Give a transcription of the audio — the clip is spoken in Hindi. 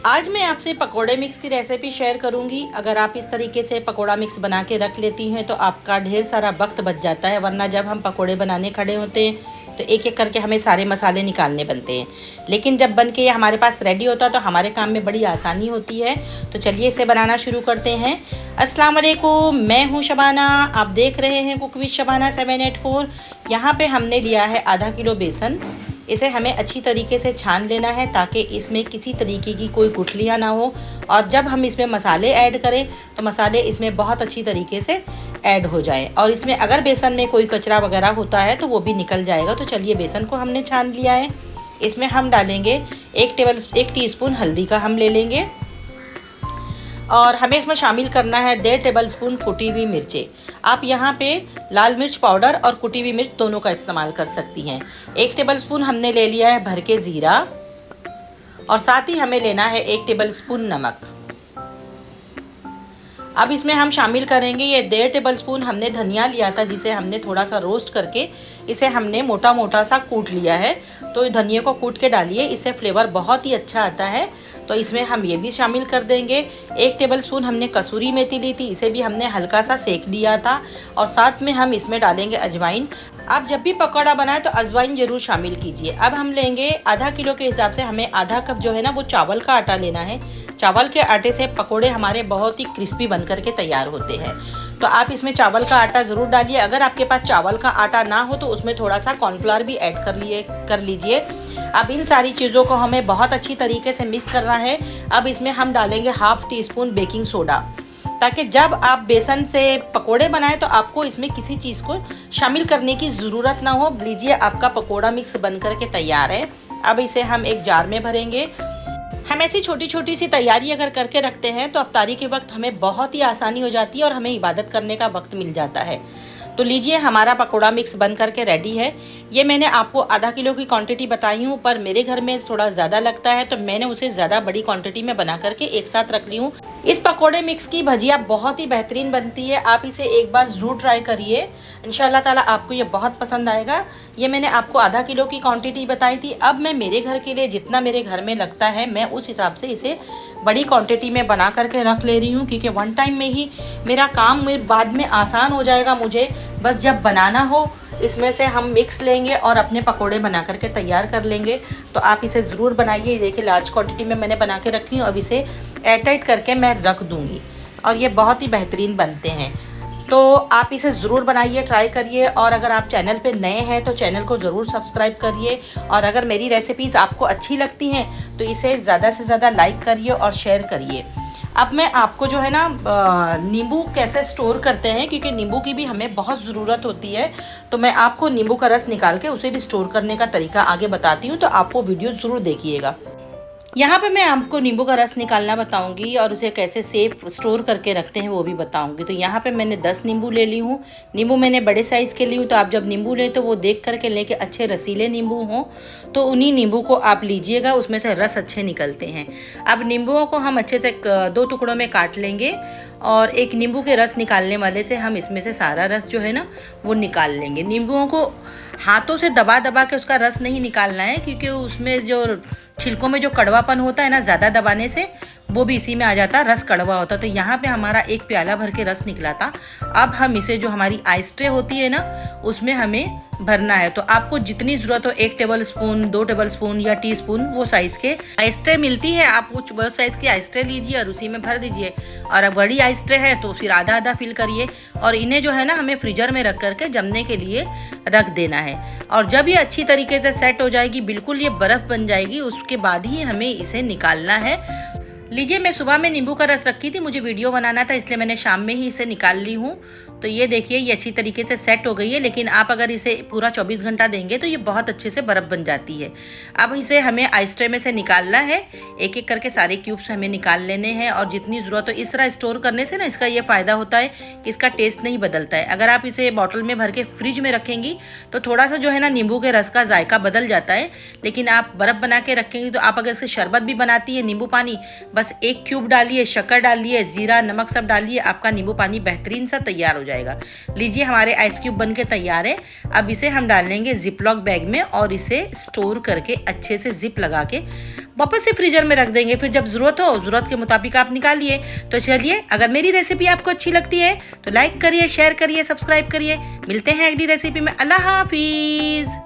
आज मैं आपसे पकोड़े मिक्स की रेसिपी शेयर करूंगी। अगर आप इस तरीके से पकोड़ा मिक्स बना के रख लेती हैं तो आपका ढेर सारा वक्त बच जाता है, वरना जब हम पकोड़े बनाने खड़े होते हैं तो एक एक करके हमें सारे मसाले निकालने बनते हैं। लेकिन जब बन के ये हमारे पास रेडी होता है तो हमारे काम में बड़ी आसानी होती है। तो चलिए इसे बनाना शुरू करते हैं। अस्सलाम वालेकुम, मैं हूँ शबाना, आप देख रहे हैं कुक विद शबाना 784। यहाँ पे हमने लिया है आधा किलो बेसन। इसे हमें अच्छी तरीके से छान लेना है ताकि इसमें किसी तरीके की कोई गुठलियाँ ना हो, और जब हम इसमें मसाले ऐड करें तो मसाले इसमें बहुत अच्छी तरीके से ऐड हो जाए, और इसमें अगर बेसन में कोई कचरा वगैरह होता है तो वो भी निकल जाएगा। तो चलिए बेसन को हमने छान लिया है। इसमें हम डालेंगे एक टीस्पून हल्दी का हम ले लेंगे, और हमें इसमें शामिल करना है 1.5 टेबलस्पून कुटी हुई मिर्चें। आप यहाँ पे लाल मिर्च पाउडर और कुटी हुई मिर्च दोनों का इस्तेमाल कर सकती हैं। 1 टेबलस्पून हमने ले लिया है भर के ज़ीरा, और साथ ही हमें लेना है 1 टेबलस्पून नमक। अब इसमें हम शामिल करेंगे ये 1.5 टेबलस्पून हमने धनिया लिया था, जिसे हमने थोड़ा सा रोस्ट करके इसे हमने मोटा मोटा सा कूट लिया है। तो धनिया को कूट के डालिए, इससे फ्लेवर बहुत ही अच्छा आता है। तो इसमें हम ये भी शामिल कर देंगे। 1 टेबलस्पून हमने कसूरी मेथी ली थी, इसे भी हमने हल्का सा सेक लिया था, और साथ में हम इसमें डालेंगे अजवाइन। आप जब भी पकौड़ा बनाएं तो अजवाइन ज़रूर शामिल कीजिए। अब हम लेंगे आधा किलो के हिसाब से हमें आधा कप जो है ना वो चावल का आटा लेना है। चावल के आटे से पकोड़े हमारे बहुत ही क्रिस्पी बन करके तैयार होते हैं। तो आप इसमें चावल का आटा ज़रूर डालिए। अगर आपके पास चावल का आटा ना हो तो उसमें थोड़ा सा कॉर्नफ्लावर भी ऐड कर लीजिए। अब इन सारी चीज़ों को हमें बहुत अच्छी तरीके से मिक्स करना है। अब इसमें हम डालेंगे 1/2 टीस्पून बेकिंग सोडा, ताकि जब आप बेसन से पकोड़े बनाएं तो आपको इसमें किसी चीज़ को शामिल करने की ज़रूरत ना हो। लीजिए, आपका पकोड़ा मिक्स बन करके तैयार है। अब इसे हम एक जार में भरेंगे। हम ऐसी छोटी छोटी सी तैयारी अगर करके रखते हैं तो अफ्तारी के वक्त हमें बहुत ही आसानी हो जाती है और हमें इबादत करने का वक्त मिल जाता है। तो लीजिए, हमारा पकोड़ा मिक्स बन करके रेडी है। ये मैंने आपको आधा किलो की क्वांटिटी बताई हूँ, पर मेरे घर में थोड़ा ज़्यादा लगता है तो मैंने उसे ज़्यादा बड़ी क्वांटिटी में बना करके एक साथ रख ली हूँ। इस पकोड़े मिक्स की भजिया बहुत ही बेहतरीन बनती है। आप इसे एक बार ज़रूर ट्राई करिए, इंशाल्लाह ताला आपको ये बहुत पसंद आएगा। ये मैंने आपको आधा किलो की क्वांटिटी बताई थी। अब मैं मेरे घर के लिए जितना मेरे घर में लगता है मैं उस हिसाब से इसे बड़ी क्वांटिटी में बना करके रख ले रही हूँ, क्योंकि वन टाइम में ही मेरा काम बाद में आसान हो जाएगा। मुझे बस जब बनाना हो इसमें से हम मिक्स लेंगे और अपने पकोड़े बना करके तैयार कर लेंगे। तो आप इसे ज़रूर बनाइए। देखिए, लार्ज क्वांटिटी में मैंने बना के रखी हूँ। अब इसे एयरटाइट करके मैं रख दूँगी, और ये बहुत ही बेहतरीन बनते हैं। तो आप इसे ज़रूर बनाइए, ट्राई करिए। और अगर आप चैनल पे नए हैं तो चैनल को ज़रूर सब्सक्राइब करिए, और अगर मेरी रेसिपीज़ आपको अच्छी लगती हैं तो इसे ज़्यादा से ज़्यादा लाइक करिए और शेयर करिए। अब मैं आपको जो है ना नींबू कैसे स्टोर करते हैं, क्योंकि नींबू की भी हमें बहुत ज़रूरत होती है, तो मैं आपको नींबू का रस निकाल के उसे भी स्टोर करने का तरीका आगे बताती हूँ। तो आप वो वीडियो ज़रूर देखिएगा। यहाँ पे मैं आपको नींबू का रस निकालना बताऊंगी और उसे कैसे सेफ स्टोर करके रखते हैं वो भी बताऊंगी। तो यहाँ पे मैंने 10 नींबू ले ली हूँ। नींबू मैंने बड़े साइज़ के ली हूँ। तो आप जब नींबू लें तो वो देख करके लें कि अच्छे रसीले नींबू हों, तो उन्हीं नींबू को आप लीजिएगा, उसमें से रस अच्छे निकलते हैं। अब नींबुओं को हम अच्छे से 2 टुकड़ों में काट लेंगे, और एक नींबू के रस निकालने वाले से हम इसमें से सारा रस जो है ना वो निकाल लेंगे। नींबुओं को हाथों से दबा दबा के उसका रस नहीं निकालना है, क्योंकि उसमें जो छिलकों में जो कड़वापन होता है ना, ज़्यादा दबाने से वो भी इसी में आ जाता है, रस कड़वा होता है। तो यहाँ पे हमारा एक प्याला भर के रस निकला था। अब हम इसे जो हमारी आइस ट्रे होती है ना उसमें हमें भरना है। तो आपको जितनी ज़रूरत हो 1 टेबलस्पून, 2 टेबलस्पून या टीस्पून वो साइज़ के आइस ट्रे मिलती है, आप वो साइज़ की आइस ट्रे लीजिए और उसी में भर दीजिए। और अब बड़ी आइस ट्रे है तो फिर आधा आधा फिल करिए, और इन्हें जो है ना हमें फ्रीजर में रख करके जमने के लिए रख देना है। और जब ये अच्छी तरीके से सेट हो जाएगी, बिल्कुल ये बर्फ़ बन जाएगी, उसके बाद ही हमें इसे निकालना है। लीजिए, मैं सुबह में नींबू का रस रखी थी, मुझे वीडियो बनाना था इसलिए मैंने शाम में ही इसे निकाल ली हूँ। तो ये देखिए, ये अच्छी तरीके से सेट हो गई है। लेकिन आप अगर इसे पूरा 24 घंटा देंगे तो ये बहुत अच्छे से बर्फ़ बन जाती है। अब इसे हमें आइस ट्रे में से निकालना है। एक एक करके सारे क्यूब्स हमें निकाल लेने हैं, और जितनी ज़रूरत हो। इस तरह स्टोर करने से ना इसका ये फ़ायदा होता है कि इसका टेस्ट नहीं बदलता है। अगर आप इसे बॉटल में भर के फ्रिज में रखेंगी तो थोड़ा सा जो है ना नींबू के रस का जायका बदल जाता है। लेकिन आप बर्फ़ बना के रखेंगी तो आप अगर इससे शरबत भी बनाती है, नींबू पानी, बस 1 क्यूब डालिए, शक्कर डालिए, ज़ीरा, नमक सब डालिए, आपका नींबू पानी बेहतरीन सा तैयार हो जाएगा। लीजिए हमारे आइस क्यूब बन के तैयार है। अब इसे हम डाल लेंगे जिपलॉक बैग में और इसे स्टोर करके अच्छे से जिप लगा के वापस से फ्रीजर में रख देंगे। फिर जब ज़रूरत हो, ज़रूरत के मुताबिक आप निकालिए। तो चलिए, अगर मेरी रेसिपी आपको अच्छी लगती है तो लाइक करिए, शेयर करिए, सब्सक्राइब करिए। मिलते हैं अगली रेसिपी में। अल्लाह हाफिज़।